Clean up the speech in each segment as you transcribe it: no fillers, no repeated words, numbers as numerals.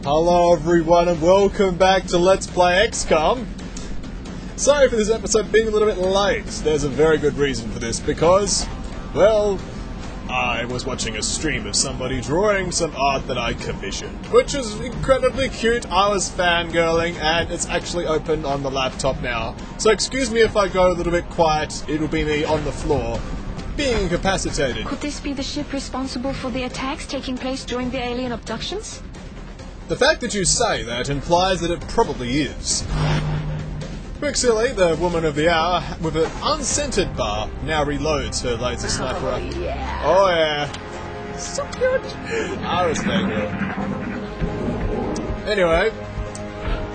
Hello everyone and welcome back to Let's Play XCOM. Sorry for this episode being a little bit late. There's a very good reason for this because, well, I was watching a stream of somebody drawing some art that I commissioned, which is incredibly cute. I was fangirling and it's actually open on the laptop now. So excuse me if I go a little bit quiet, it'll be me on the floor, being incapacitated. Could this be the ship responsible for the attacks taking place during the alien abductions? The fact that you say that implies that it probably is. Quicksilly, the woman of the hour, with an unscented bar, now reloads her laser sniper rifle. Yeah. Oh yeah. So cute. I was fangirling. Anyway,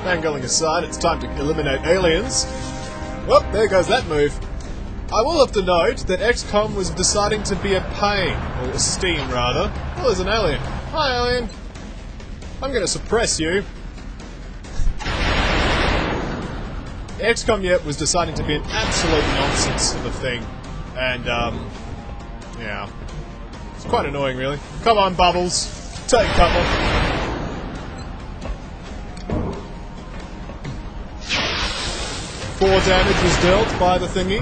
fangirling aside, it's time to eliminate aliens. Well, there goes that move. I will have to note that XCOM was deciding to be a pain, or a steam rather. Well, there's an alien. Hi alien. I'm gonna suppress you. XCOM yet was deciding to be an absolute nonsense of a thing. And, yeah. It's quite annoying, really. Come on, Bubbles. Take cover. Four damage was dealt by the thingy.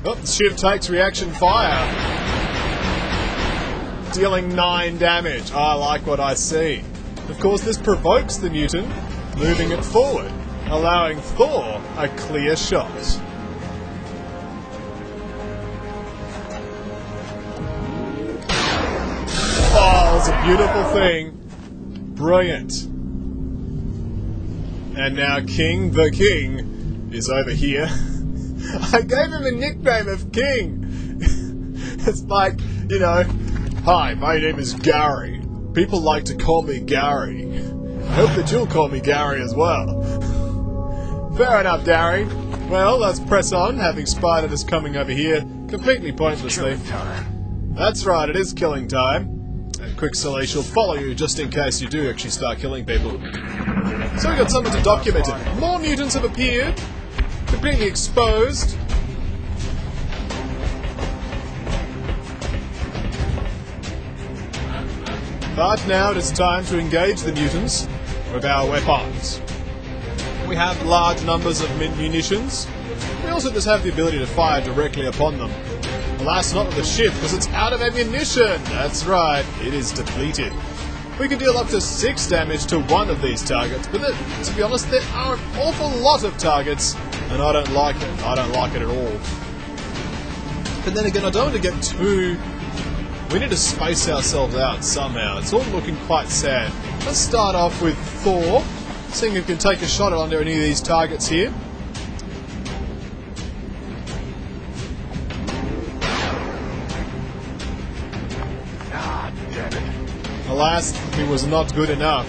Oh, the ship takes reaction fire. Dealing 9 damage. I like what I see. Of course, this provokes the mutant, moving it forward, allowing Thor a clear shot. Oh, it's a beautiful thing. Brilliant. And now King the King is over here. I gave him a nickname of King. It's like, you know, hi, my name is Gary. People like to call me Gary. I hope that you'll call me Gary as well. Fair enough, Gary. Well, let's press on, having Spider is coming over here completely pointlessly. That's right, it is killing time. And Quicksilly shall follow you just in case you do actually start killing people. So we got something to document it. More mutants have appeared, completely exposed. But now it is time to engage the mutants with our weapons. We have large numbers of munitions. We also just have the ability to fire directly upon them. Alas, not with the ship, because it's out of ammunition! That's right, it is depleted. We can deal up to 6 damage to one of these targets, but to be honest, there are an awful lot of targets, and I don't like it. I don't like it at all. But then again, I don't want to get too... We need to space ourselves out somehow. It's all looking quite sad. Let's start off with Thor, seeing if we can take a shot at under any of these targets here. Ah, damn it. Alas, he was not good enough.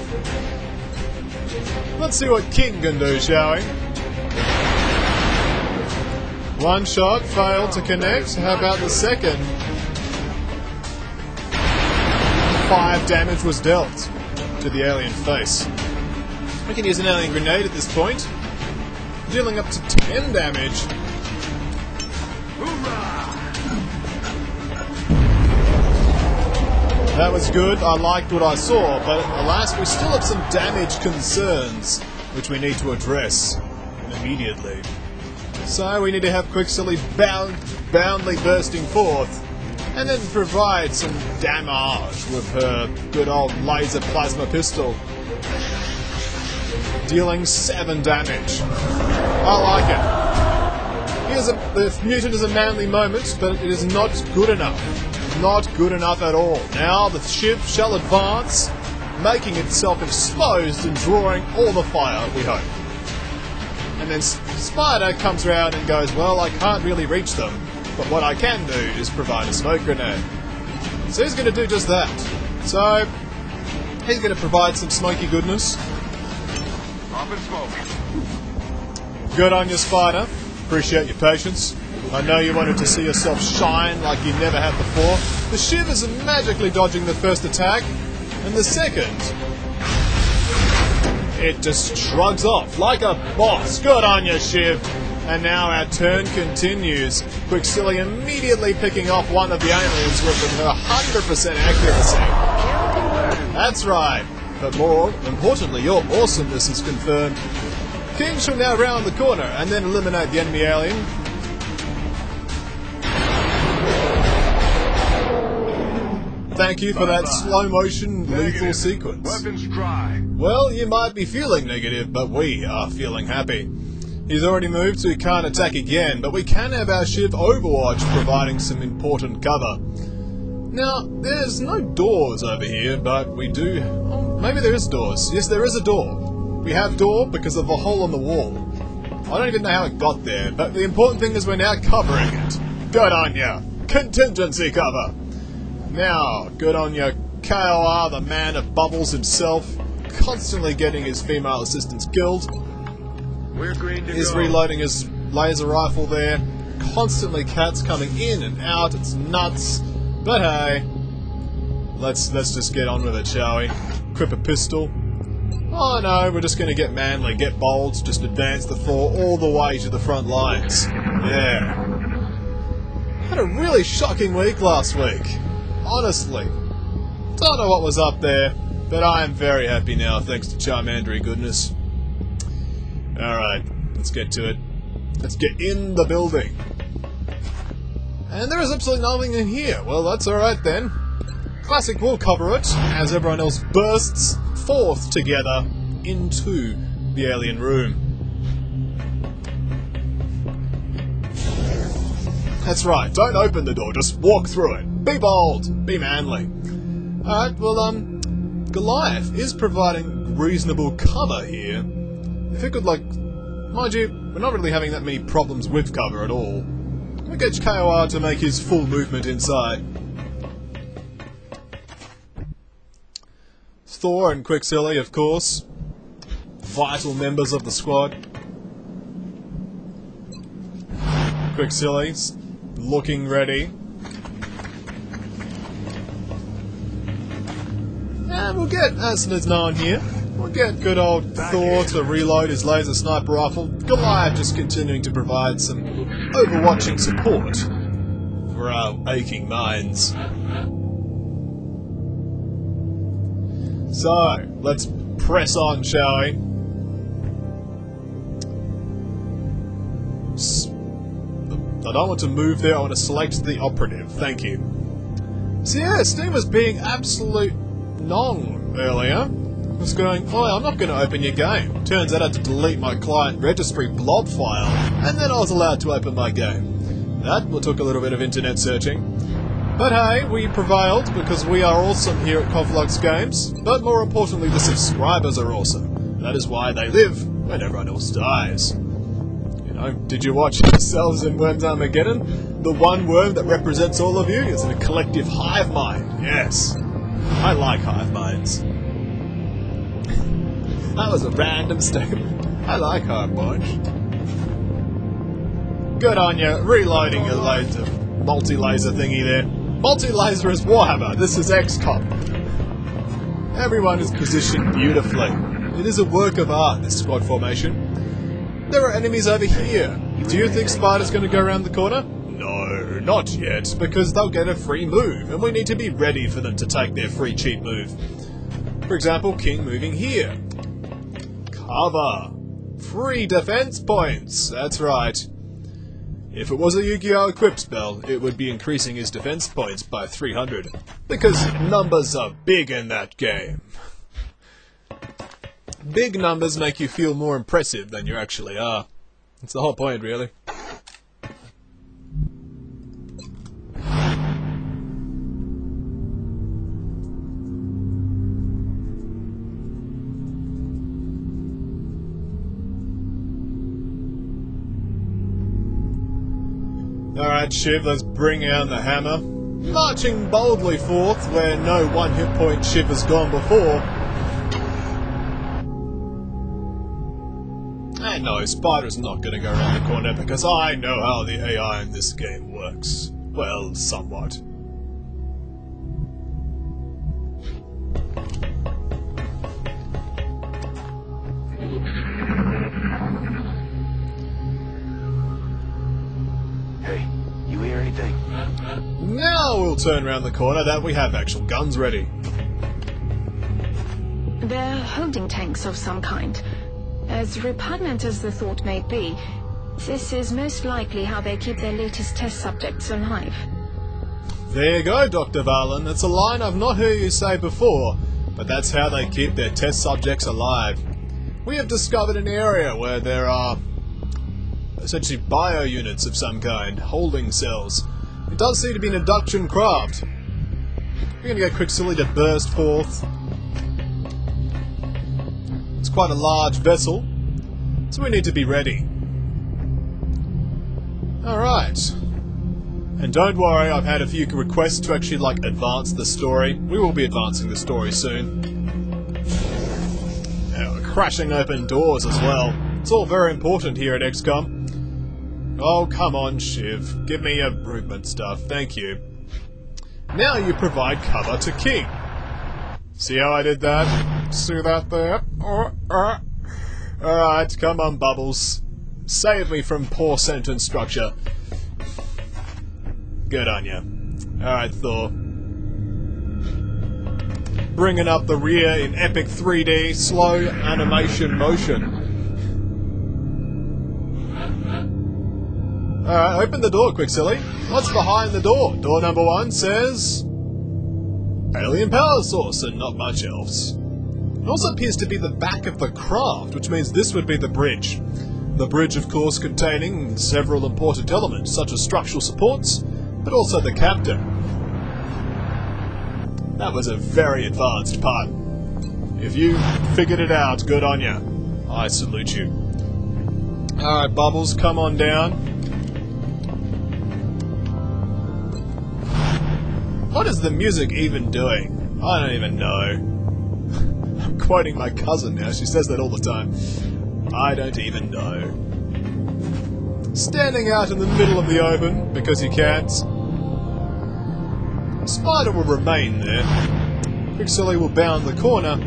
Let's see what King can do, shall we? One shot failed to connect. How about the second? 5 damage was dealt to the alien face. We can use an alien grenade at this point, dealing up to 10 damage. That was good, I liked what I saw, but alas, we still have some damage concerns, which we need to address immediately. So we need to have Quicksilly boundly bursting forth, and then provide some damage with her good old laser plasma pistol. Dealing 7 damage. I like it. The mutant is a manly moment, but it is not good enough. Not good enough at all. Now the ship shall advance, making itself exposed and drawing all the fire, we hope. And then Spider comes around and goes, well, I can't really reach them. But what I can do is provide a smoke grenade. So he's going to do just that. So he's going to provide some smoky goodness. Up and smoke. Good on you, Spider. Appreciate your patience. I know you wanted to see yourself shine like you never have before. The Shiv is magically dodging the first attack, and the second it just shrugs off like a boss. Good on you, Shiv. And now our turn continues. Quicksilly immediately picking off one of the aliens with her 100% accuracy. That's right. But more importantly, your awesomeness is confirmed. King shall now round the corner and then eliminate the enemy alien. Thank you for that slow motion lethal sequence. Weapons dry. Well, you might be feeling negative, but we are feeling happy. He's already moved, so he can't attack again, but we can have our Shiv Overwatch providing some important cover. Now, there's no doors over here, but we do... Oh, maybe there is doors. Yes, there is a door. We have door because of the hole on the wall. I don't even know how it got there, but the important thing is we're now covering it. Good on ya! Contingency cover! Now, good on ya, KOR, the man of bubbles himself, constantly getting his female assistants killed. We're green to He's go. reloading his laser rifle there. Constantly cats coming in and out. It's nuts. But hey, let's just get on with it, shall we? Equip a pistol. Oh no, we're just going to get manly, get bold, just advance the Thor all the way to the front lines. Yeah. Had a really shocking week last week. Honestly. Don't know what was up there, but I am very happy now thanks to Charmandery goodness. Alright, let's get to it. Let's get in the building. And there is absolutely nothing in here. Well, that's alright then. Classic will cover it, as everyone else bursts forth together into the alien room. That's right, don't open the door, just walk through it. Be bold, be manly. Alright, well, Goliath is providing reasonable cover here. If it could, like, mind you, we're not really having that many problems with cover at all. We'll get KOR to make his full movement inside. Thor and Quicksilly, of course. Vital members of the squad. Quicksilly's looking ready. And we'll get, as is known here, we'll get good old Thor to reload his laser sniper rifle. Goliath just continuing to provide some overwatching support for our aching minds. So, let's press on, shall we? I don't want to move there, I want to select the operative, thank you. So yeah, Steam was being absolute nong earlier. Was going, oh, I'm not going to open your game. Turns out I had to delete my client registry blob file, and then I was allowed to open my game. That took a little bit of internet searching. But hey, we prevailed because we are awesome here at Coflux Games, but more importantly, the subscribers are awesome. That is why they live when everyone else dies. You know, did you watch yourselves in Worms Armageddon? The one worm that represents all of you is in a collective hive mind. Yes. I like hive minds. That was a random statement. I like hive minds. Good on you, reloading your laser, multi-laser thingy there. Multi-laser is Warhammer, this is XCOM. Everyone is positioned beautifully. It is a work of art, this squad formation. There are enemies over here. Do you think Spider's going to go around the corner? No, not yet, because they'll get a free move, and we need to be ready for them to take their free cheap move. For example, King moving here. Cover. Free defense points, that's right. If it was a Yu-Gi-Oh! Equip spell, it would be increasing his defense points by 300. Because numbers are big in that game. Big numbers make you feel more impressive than you actually are. That's the whole point, really. Alright, Shiv, let's bring out the hammer. Marching boldly forth where no one hit point Shiv has gone before. And no, Spider's not going to go around the corner because I know how the AI in this game works. Well, somewhat. Now we'll turn around the corner that we have actual guns ready. They're holding tanks of some kind. As repugnant as the thought may be, this is most likely how they keep their latest test subjects alive. There you go, Dr. Valen. It's a line I've not heard you say before, but that's how they keep their test subjects alive. We have discovered an area where there are essentially bio-units of some kind, holding cells. It does seem to be an induction craft. We're going to get Quicksilly to burst forth. It's quite a large vessel, so we need to be ready. Alright. And don't worry, I've had a few requests to actually, advance the story. We will be advancing the story soon. Now, we're crashing open doors as well. It's all very important here at XCOM. Oh, come on, Shiv. Give me your movement stuff. Thank you. Now you provide cover to King. See how I did that? See that there? Alright, come on, Bubbles. Save me from poor sentence structure. Good on ya. Alright, Thor. Bringing up the rear in epic 3D, slow animation motion. Alright, open the door, Quicksilly. What's behind the door? Door number 1 says... alien power source, and not much else. It also appears to be the back of the craft, which means this would be the bridge. The bridge, of course, containing several important elements, such as structural supports, but also the captain. That was a very advanced part. If you figured it out, good on ya. I salute you. Alright, Bubbles, come on down. What is the music even doing? I don't even know. I'm quoting my cousin now, she says that all the time. I don't even know. Standing out in the middle of the open, because you can't. Spider will remain there. Quicksilly will bound the corner.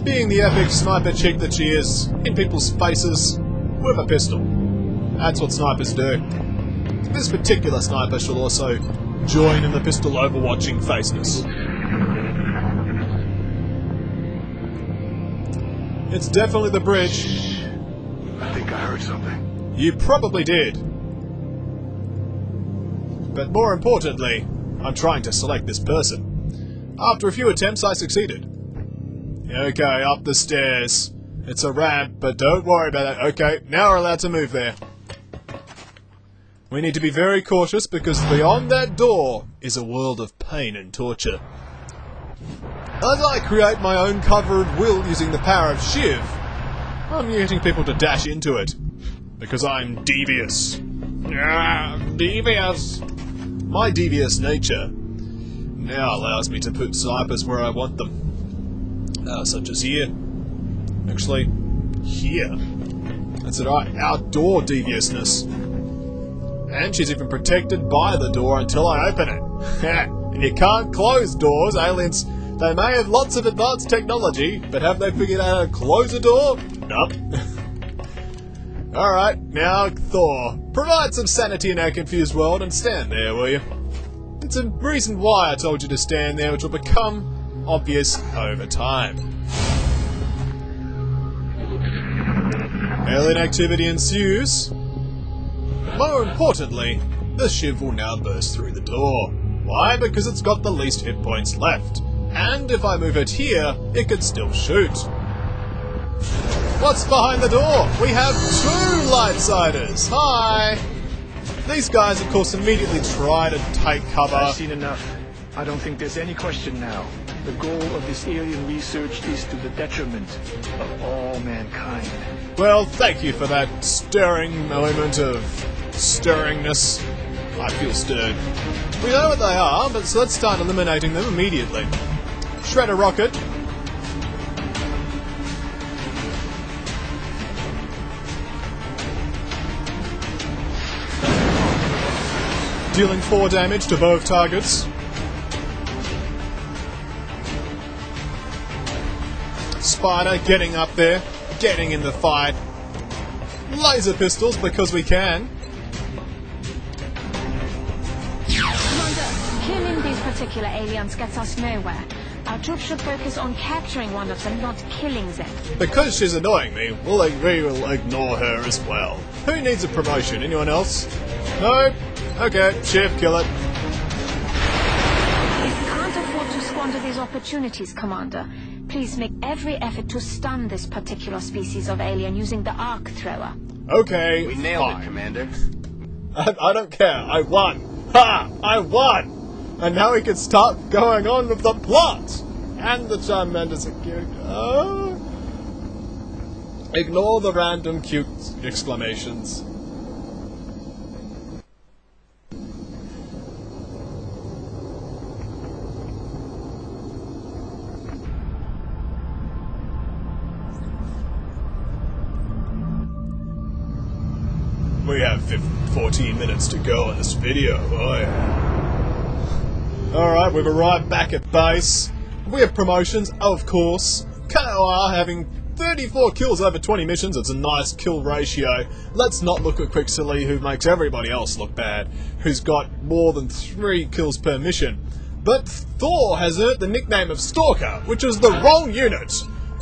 Being the epic sniper chick that she is, in people's faces, with a pistol. That's what snipers do. This particular sniper shall also join in the pistol overwatching faces. It's definitely the bridge. I think I heard something. You probably did. But more importantly, I'm trying to select this person. After a few attempts, I succeeded. Okay, up the stairs. It's a ramp, but don't worry about it. Okay, now we're allowed to move there. We need to be very cautious because beyond that door is a world of pain and torture. As I create my own cover at will using the power of Shiv, I'm getting people to dash into it. Because I'm devious. Devious! My devious nature now allows me to put snipers where I want them. Such as here. Actually, here. That's right, outdoor deviousness. And she's even protected by the door until I open it. And you can't close doors, aliens. They may have lots of advanced technology, but have they figured out how to close a door? Nope. Alright, now Thor. Provide some sanity in our confused world and stand there, will you? It's a reason why I told you to stand there, which will become obvious over time. Alien activity ensues. More importantly, the Shiv will now burst through the door. Why? Because it's got the least hit points left. And if I move it here, it could still shoot. What's behind the door? We have 2 Lightsiders! Hi! These guys, of course, immediately try to take cover. I've seen enough. I don't think there's any question now. The goal of this alien research is to the detriment of all mankind. Well, thank you for that stirring moment of stirringness. I feel stirred. We know what they are, but so let's start eliminating them immediately. Shredder rocket. Dealing 4 damage to both targets. Spider getting up there, getting in the fight. Laser pistols because we can. particular aliens gets us nowhere. Our troops should focus on capturing one of them, not killing them. Because she's annoying me, we will ignore her as well. Who needs a promotion? Anyone else? No? Okay, Shiv, kill it. We can't afford to squander these opportunities, Commander. Please make every effort to stun this particular species of alien using the arc thrower. Okay, We nailed fine. it, Commander. I don't care. I won. Ha! I won! And now we can start going on with the plot! And the Charmander security. Ignore the random cute exclamations. We have 14 minutes to go on this video. Oh yeah. Alright, we've arrived back at base. We have promotions, of course. KOR having 34 kills over 20 missions. It's a nice kill ratio. Let's not look at Quicksilly, who makes everybody else look bad, who's got more than 3 kills per mission. But Thor has earned the nickname of Stalker, which is the wrong unit.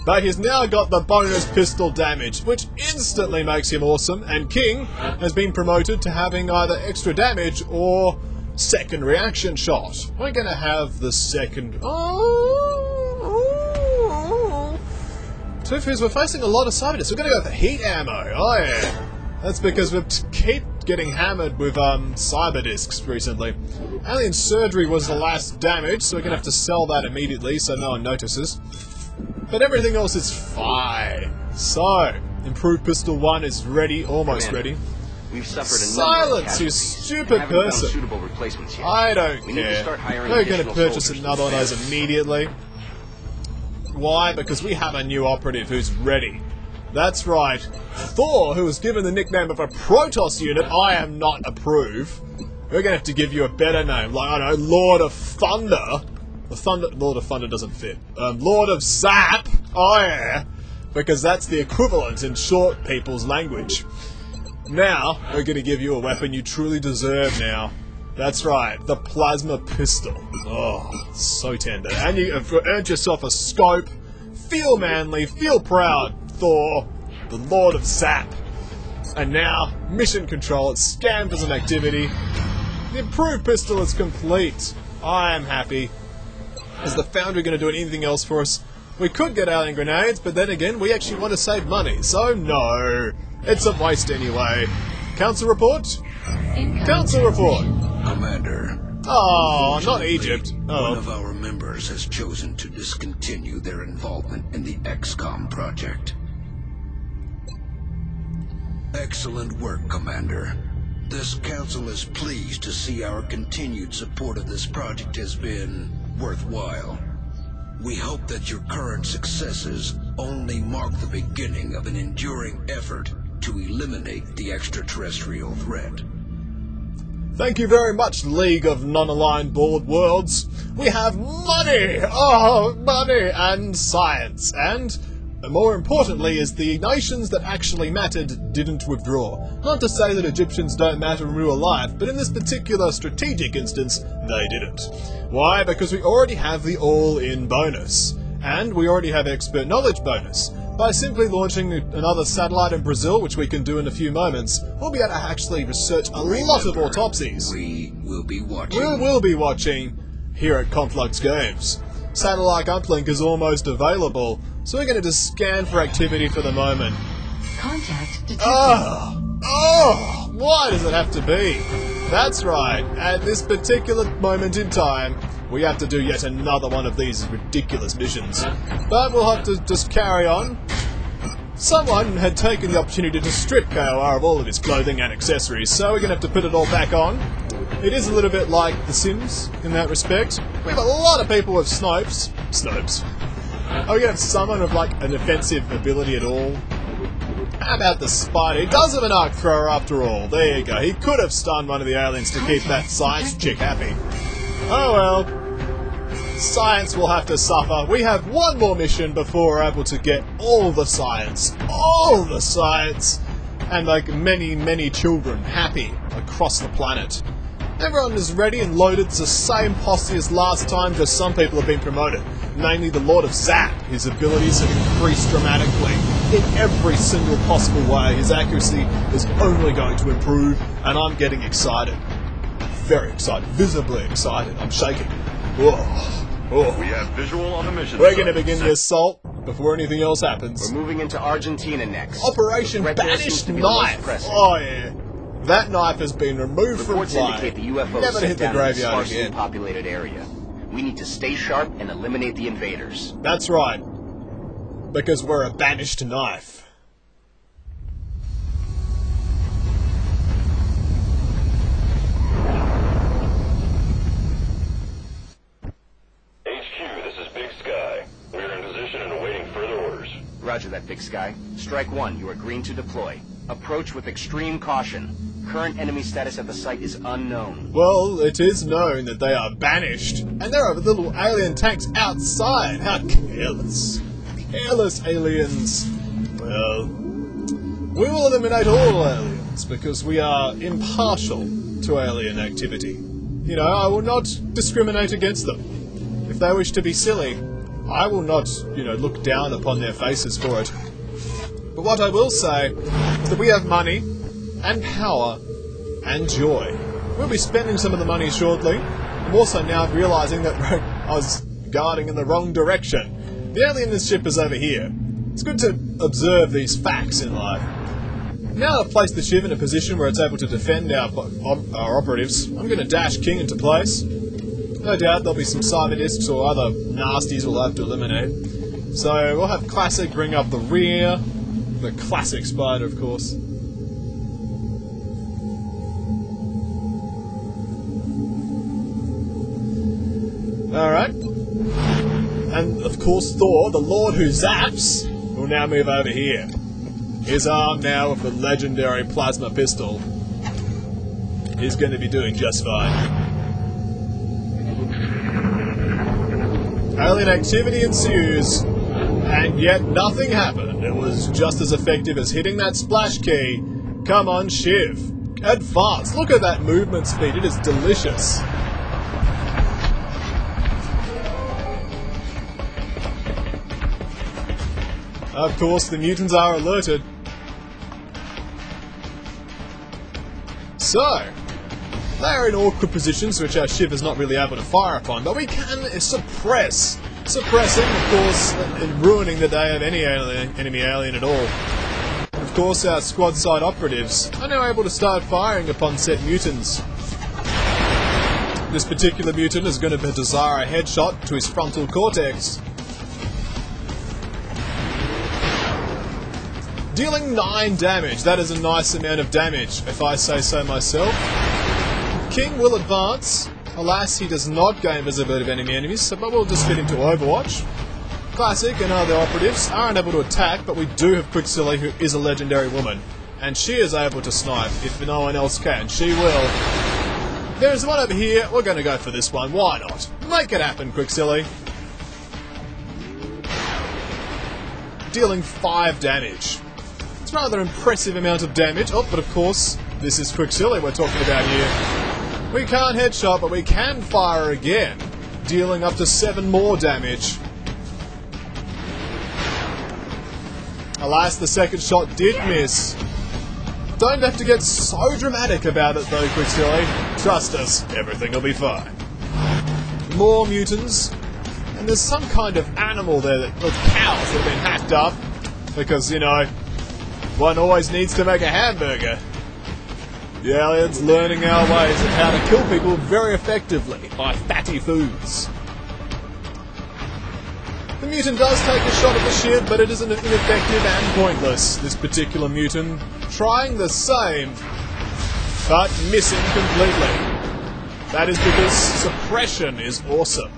But he's now got the bonus pistol damage, which instantly makes him awesome, and King has been promoted to having either extra damage or second reaction shot. We're gonna have the second... Truth is, we're facing a lot of Cyberdiscs. We're gonna go for heat ammo. Oh yeah. That's because we keep getting hammered with Cyberdiscs recently. Alien Surgery was the last damage, so we're gonna have to sell that immediately so no one notices. But everything else is fine. So, Improved Pistol 1 is ready, almost Commander, ready. We've suffered a Silence, you stupid haven't found person. suitable replacements yet. I don't We need to care. start hiring We're going to additional purchase soldiers another one of those fast. immediately. Why? Because we have a new operative who's ready. That's right. Thor, who was given the nickname of a Protoss unit, I am not approve. We're going to have to give you a better name, like, I don't know, Lord of Thunder. Lord of Thunder doesn't fit. Lord of Zap! Oh yeah! Because that's the equivalent in short people's language. Now, we're going to give you a weapon you truly deserve now. That's right, the Plasma Pistol. Oh, so tender. And you have earned yourself a scope. Feel manly, feel proud, Thor, the Lord of Zap. And now, mission control, it's scanned as an activity. The improved pistol is complete. I am happy. Is the Foundry going to do anything else for us? We could get alien grenades, but then again, we actually want to save money, so no. It's a waste anyway. Council report? Council report! Commander. Oh, not unfortunately, Egypt. One Oh. of our members has chosen to discontinue their involvement in the XCOM project. Excellent work, Commander. This council is pleased to see our continued support of this project has been worthwhile. We hope that your current successes only mark the beginning of an enduring effort to eliminate the extraterrestrial threat. Thank you very much, League of Non-Aligned Board Worlds. We have money! Oh, money and science. And, more importantly, is the nations that actually mattered didn't withdraw. Not to say that Egyptians don't matter in real life, but in this particular strategic instance, they didn't. Why? Because we already have the all-in bonus. And we already have expert knowledge bonus. By simply launching another satellite in Brazil, which we can do in a few moments, we'll be able to actually research a lot of autopsies. We will be watching. We will be watching here at Conflux Games. Satellite uplink is almost available, so we're going to just scan for activity for the moment. Contact detected. Oh, why does it have to be? That's right, at this particular moment in time, we have to do yet another one of these ridiculous missions. But we'll have to just carry on. Someone had taken the opportunity to strip KOR of all of his clothing and accessories, so we're going to have to put it all back on. It is a little bit like The Sims in that respect. We have a lot of people with Snopes. Are we going to have someone with like an offensive ability at all? How about the spider? He does have an arc thrower after all. There you go. He could have stunned one of the aliens to keep that science chick happy. Oh well. Science will have to suffer. We have one more mission before we're able to get all the science. All the science! And like many, many children happy across the planet. Everyone is ready and loaded. It's the same posse as last time, just some people have been promoted. Namely the Lord of Zap. His abilities have increased dramatically in every single possible way. His accuracy is only going to improve, and I'm getting excited. Very excited. Visibly excited. I'm shaking. Whoa. We have visual on the mission. We're going to begin the assault before anything else happens. We're moving into Argentina next. Operation The threat there seems Banished to be the most Knife. pressing. Oh yeah. That knife has been removed from Reports play. indicate the UFO Never to set hit the down in a graveyard sparsely again. populated area. We need to stay sharp and eliminate the invaders. That's right. Because we're a banished knife. HQ, this is Big Sky. We are in position and awaiting further orders. Roger that, Big Sky. Strike 1, you are green to deploy. Approach with extreme caution. Current enemy status at the site is unknown. Well, it is known that they are banished, and there are little alien tanks outside. How careless. Careless aliens. Well, we will eliminate all aliens, because we are impartial to alien activity. You know, I will not discriminate against them. If they wish to be silly, I will not, look down upon their faces for it. But what I will say is that we have money, and power, and joy. We'll be spending some of the money shortly. I'm also now realising that I was guarding in the wrong direction. The alien ship is over here. It's good to observe these facts in life. Now I've placed the ship in a position where it's able to defend our operatives, I'm going to dash King into place. No doubt there'll be some cyberdiscs or other nasties we'll have to eliminate. So we'll have Classic bring up the rear. The classic spider, of course. Alright. And, of course, Thor, the Lord who zaps, will now move over here. His arm now with the legendary plasma pistol is going to be doing just fine. Alien activity ensues, and yet nothing happened. It was just as effective as hitting that splash key. Come on, Shiv. Advance. Look at that movement speed. It is delicious. Of course, the mutants are alerted. So, they are in awkward positions which our Shiv is not really able to fire upon, but we can suppress. Suppressing, of course, and ruining the day of any enemy alien at all. Of course, our squad side operatives are now able to start firing upon said mutants. This particular mutant is going to desire a headshot to his frontal cortex. Dealing 9 damage. That is a nice amount of damage, if I say so myself. King will advance. Alas, he does not gain visibility of enemy enemies, but we'll just fit into Overwatch. Classic and other operatives are unable to attack, but we do have Quicksilly, who is a legendary woman. And she is able to snipe, if no one else can. She will. There's one over here. We're going to go for this one. Why not? Make it happen, Quicksilly. Dealing 5 damage. It's a rather impressive amount of damage. Oh, but of course, this is Quicksilly we're talking about here. We can't headshot, but we can fire again, dealing up to 7 more damage. Alas, the second shot did miss. Don't have to get so dramatic about it though, Quicksilly. Trust us, everything will be fine. More mutants, and there's some kind of animal there, with cows that have been hacked up, because, one always needs to make a hamburger. The aliens learning our ways of how to kill people very effectively by fatty foods. The mutant does take a shot at the ship, but it is ineffective and pointless. This particular mutant trying the same, but missing completely. That is because suppression is awesome.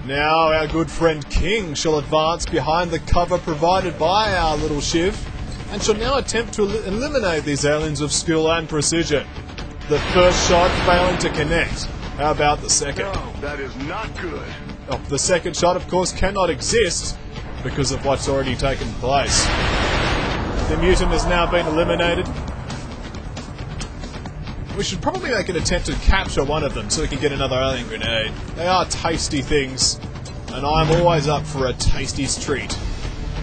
Now our good friend King shall advance behind the cover provided by our little Shiv, and shall now attempt to eliminate these aliens with skill and precision. The first shot failing to connect. How about the second? No, that is not good. Oh, the second shot, of course, cannot exist because of what's already taken place. The mutant has now been eliminated. We should probably make an attempt to capture one of them so we can get another alien grenade. They are tasty things, and I'm always up for a tasty treat.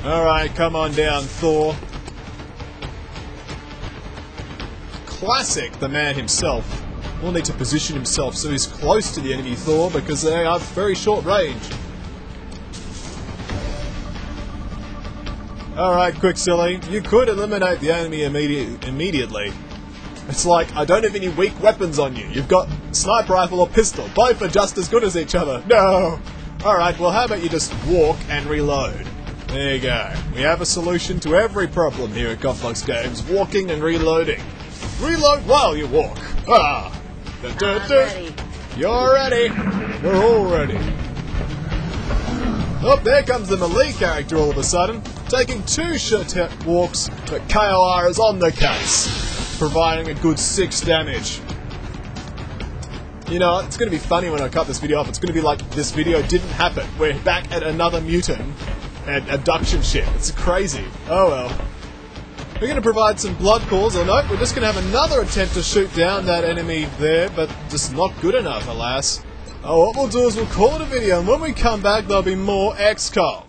Alright, come on down, Thor. Classic, the man himself. Will need to position himself so he's close to the enemy Thor because they are very short range. Alright, Quicksilly, you could eliminate the enemy immediately. It's like, I don't have any weak weapons on you. You've got sniper rifle or pistol. Both are just as good as each other. No! Alright, well how about you just walk and reload? There you go. We have a solution to every problem here at Gothlox Games. Walking and reloading. Reload while you walk. Ah! Ready. You're ready. We're all ready. Oh, there comes the melee character all of a sudden. Taking 2 short walks, but KOR is on the case. Providing a good 6 damage. You know, it's going to be funny when I cut this video off. It's going to be like this video didn't happen. We're back at another mutant and abduction ship. It's crazy. Oh well. We're going to provide some blood calls, or no, we're just going to have another attempt to shoot down that enemy there, but just not good enough, alas. Oh, what we'll do is we'll call it a video, and when we come back, there'll be more XCOM.